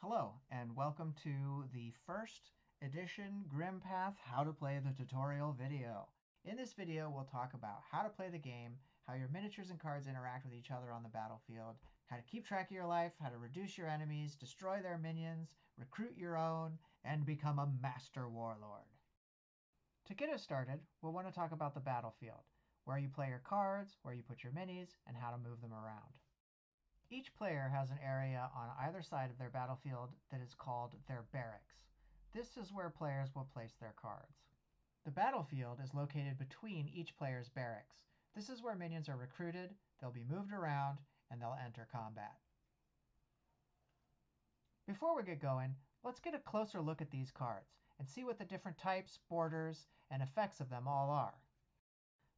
Hello, and welcome to the first edition Grimpath How to Play the Tutorial video. In this video, we'll talk about how to play the game, how your miniatures and cards interact with each other on the battlefield, how to keep track of your life, how to reduce your enemies, destroy their minions, recruit your own, and become a master warlord. To get us started, we'll want to talk about the battlefield, where you play your cards, where you put your minis, and how to move them around. Each player has an area on either side of their battlefield that is called their barracks. This is where players will place their cards. The battlefield is located between each player's barracks. This is where minions are recruited, they'll be moved around, and they'll enter combat. Before we get going, let's get a closer look at these cards and see what the different types, borders, and effects of them all are.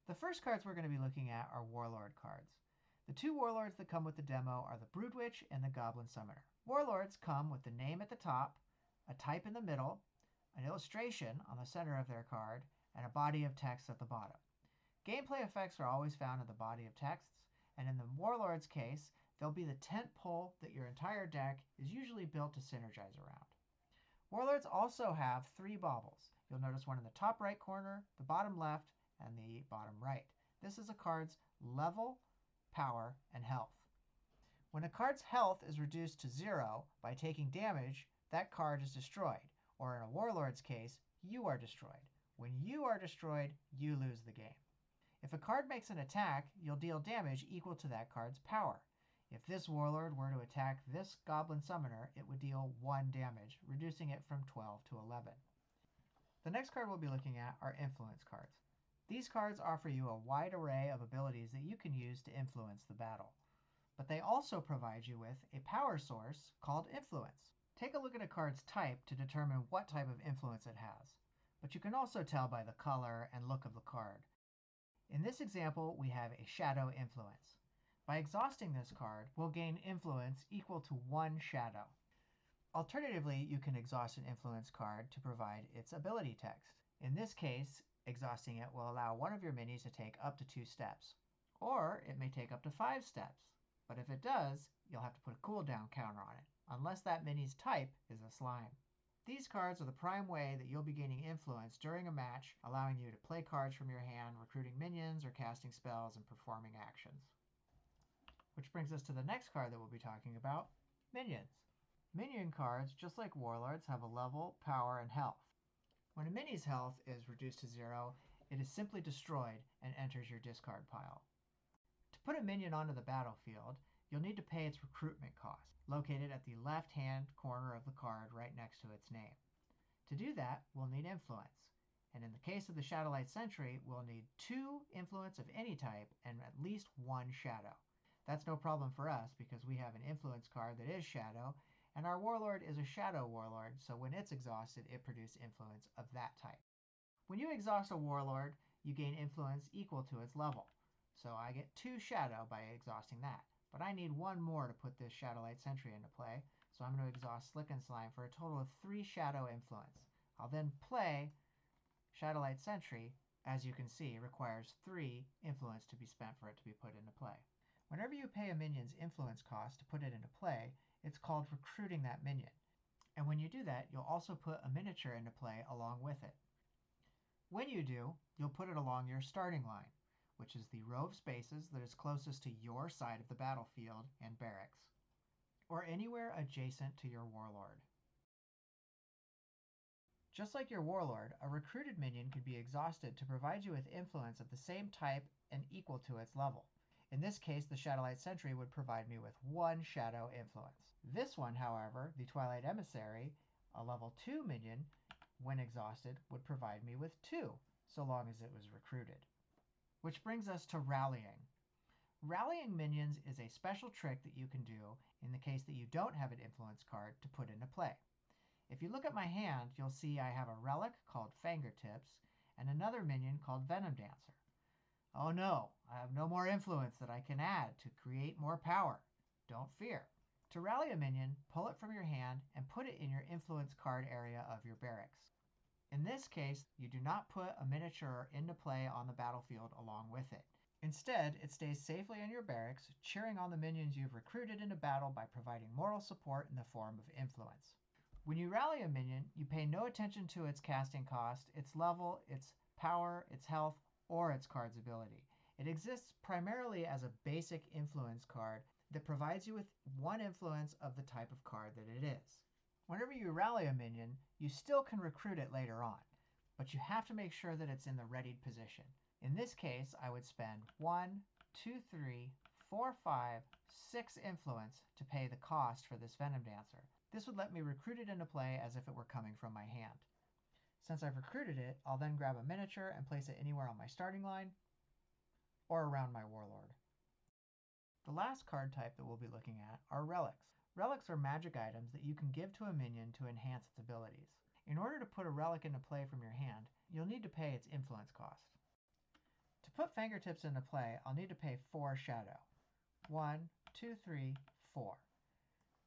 The first cards we're going to be looking at are Warlord cards. The two Warlords that come with the demo are the Broodwitch and the Goblin Summoner. Warlords come with the name at the top, a type in the middle, an illustration on the center of their card, and a body of text at the bottom. Gameplay effects are always found in the body of texts, and in the Warlord's case, they'll be the tent pole that your entire deck is usually built to synergize around. Warlords also have three baubles. You'll notice one in the top right corner, the bottom left, and the bottom right. This is a card's level, power, and health. When a card's health is reduced to 0 by taking damage, that card is destroyed, or in a Warlord's case, you are destroyed. When you are destroyed, you lose the game. If a card makes an attack, you'll deal damage equal to that card's power. If this Warlord were to attack this Goblin Summoner, it would deal 1 damage, reducing it from 12 to 11. The next card we'll be looking at are influence cards. These cards offer you a wide array of abilities that you can use to influence the battle. But they also provide you with a power source called influence. Take a look at a card's type to determine what type of influence it has. But you can also tell by the color and look of the card. In this example, we have a shadow influence. By exhausting this card, we'll gain influence equal to 1 shadow. Alternatively, you can exhaust an influence card to provide its ability text. In this case, exhausting it will allow one of your minis to take up to 2 steps. Or it may take up to 5 steps. But if it does, you'll have to put a cooldown counter on it, unless that mini's type is a slime. These cards are the prime way that you'll be gaining influence during a match, allowing you to play cards from your hand, recruiting minions, or casting spells and performing actions. Which brings us to the next card that we'll be talking about, minions. Minion cards, just like Warlords, have a level, power, and health. When a mini's health is reduced to 0, it is simply destroyed and enters your discard pile. To put a minion onto the battlefield, you'll need to pay its recruitment cost, located at the left-hand corner of the card right next to its name. To do that, we'll need influence. And in the case of the Shadowlight Sentry, we'll need 2 influence of any type and at least 1 shadow. That's no problem for us because we have an influence card that is shadow, and our Warlord is a Shadow Warlord, so when it's exhausted, it produces influence of that type. When you exhaust a Warlord, you gain influence equal to its level. So I get 2 shadow by exhausting that. But I need 1 more to put this Shadowlight Sentry into play, so I'm going to exhaust Slick and Slime for a total of 3 shadow influence. I'll then play Shadowlight Sentry. As you can see, requires 3 influence to be spent for it to be put into play. Whenever you pay a minion's influence cost to put it into play, it's called recruiting that minion. And when you do that, you'll also put a miniature into play along with it. When you do, you'll put it along your starting line, which is the row of spaces that is closest to your side of the battlefield and barracks, or anywhere adjacent to your Warlord. Just like your Warlord, a recruited minion can be exhausted to provide you with influence of the same type and equal to its level. In this case, the Shadowlight Sentry would provide me with 1 shadow influence. This one, however, the Twilight Emissary, a level 2 minion, when exhausted, would provide me with 2, so long as it was recruited. Which brings us to rallying. Rallying minions is a special trick that you can do in the case that you don't have an influence card to put into play. If you look at my hand, you'll see I have a relic called Fingertips and another minion called Venom Dancer. Oh no, I have no more influence that I can add to create more power. Don't fear. To rally a minion, pull it from your hand and put it in your influence card area of your barracks. In this case, you do not put a miniature into play on the battlefield along with it. Instead, it stays safely in your barracks, cheering on the minions you've recruited into battle by providing moral support in the form of influence. When you rally a minion, you pay no attention to its casting cost, its level, its power, its health, or its card's ability. It exists primarily as a basic influence card that provides you with one influence of the type of card that it is. Whenever you rally a minion, you still can recruit it later on, but you have to make sure that it's in the readied position. In this case, I would spend 1, 2, 3, 4, 5, 6 influence to pay the cost for this Venom Dancer. This would let me recruit it into play as if it were coming from my hand. Since I've recruited it, I'll then grab a miniature and place it anywhere on my starting line or around my Warlord. The last card type that we'll be looking at are Relics. Relics are magic items that you can give to a minion to enhance its abilities. In order to put a relic into play from your hand, you'll need to pay its influence cost. To put fingertips into play, I'll need to pay 4 shadow. 1, 2, 3, 4.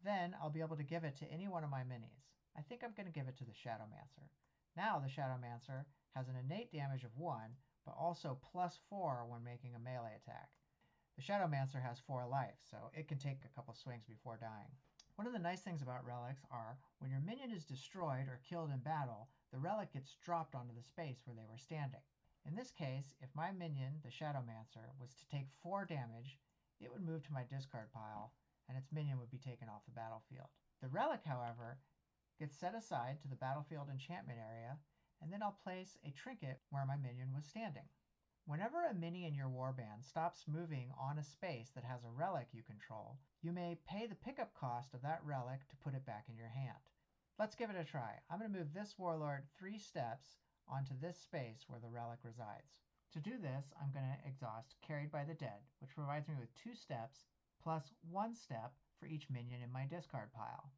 Then I'll be able to give it to any one of my minis. I think I'm going to give it to the Shadowmancer. Now the Shadowmancer has an innate damage of 1, but also +4 when making a melee attack. The Shadowmancer has 4 life, so it can take a couple swings before dying. One of the nice things about relics are, when your minion is destroyed or killed in battle, the relic gets dropped onto the space where they were standing. In this case, if my minion, the Shadowmancer, was to take 4 damage, it would move to my discard pile, and its minion would be taken off the battlefield. The relic, however, gets set aside to the battlefield enchantment area, and then I'll place a trinket where my minion was standing. Whenever a mini in your warband stops moving on a space that has a relic you control, you may pay the pickup cost of that relic to put it back in your hand. Let's give it a try. I'm going to move this Warlord 3 steps onto this space where the relic resides. To do this, I'm going to exhaust Carried by the Dead, which provides me with 2 steps plus 1 step for each minion in my discard pile.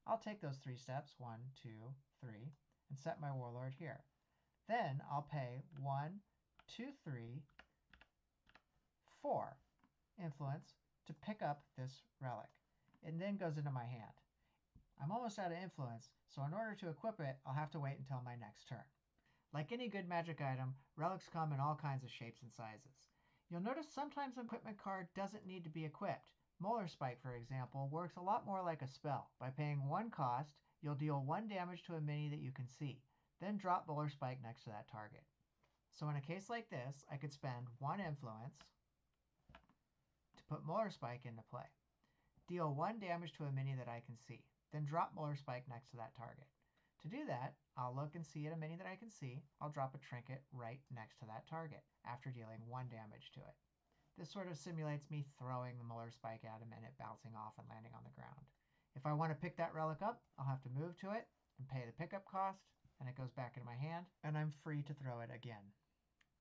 I'll take those 3 steps, 1, 2, 3, and set my Warlord here. Then I'll pay 1, 2, 3, 4 influence to pick up this relic. It then goes into my hand. I'm almost out of influence, so in order to equip it, I'll have to wait until my next turn. Like any good magic item, relics come in all kinds of shapes and sizes. You'll notice sometimes an equipment card doesn't need to be equipped. Molar Spike, for example, works a lot more like a spell. By paying 1 cost, you'll deal 1 damage to a mini that you can see, then drop Molar Spike next to that target. So in a case like this, I could spend 1 influence to put Molar Spike into play. Deal 1 damage to a mini that I can see, then drop Molar Spike next to that target. To do that, I'll look and see at a mini that I can see. I'll drop a trinket right next to that target after dealing 1 damage to it. This sort of simulates me throwing the Molar Spike at him and it bouncing off and landing on the ground. If I want to pick that relic up, I'll have to move to it and pay the pickup cost, and it goes back into my hand, and I'm free to throw it again.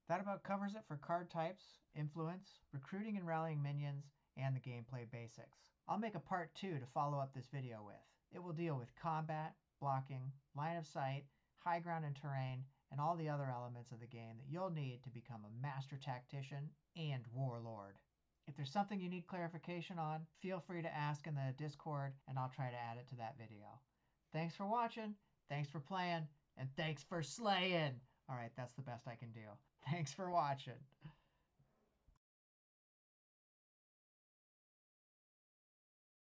That about covers it for card types, influence, recruiting and rallying minions, and the gameplay basics. I'll make a part 2 to follow up this video with. It will deal with combat, blocking, line of sight, high ground and terrain, and all the other elements of the game that you'll need to become a master tactician and warlord. If there's something you need clarification on, feel free to ask in the Discord and I'll try to add it to that video. Thanks for watching, thanks for playing, and thanks for slaying! Alright, that's the best I can do. Thanks for watching.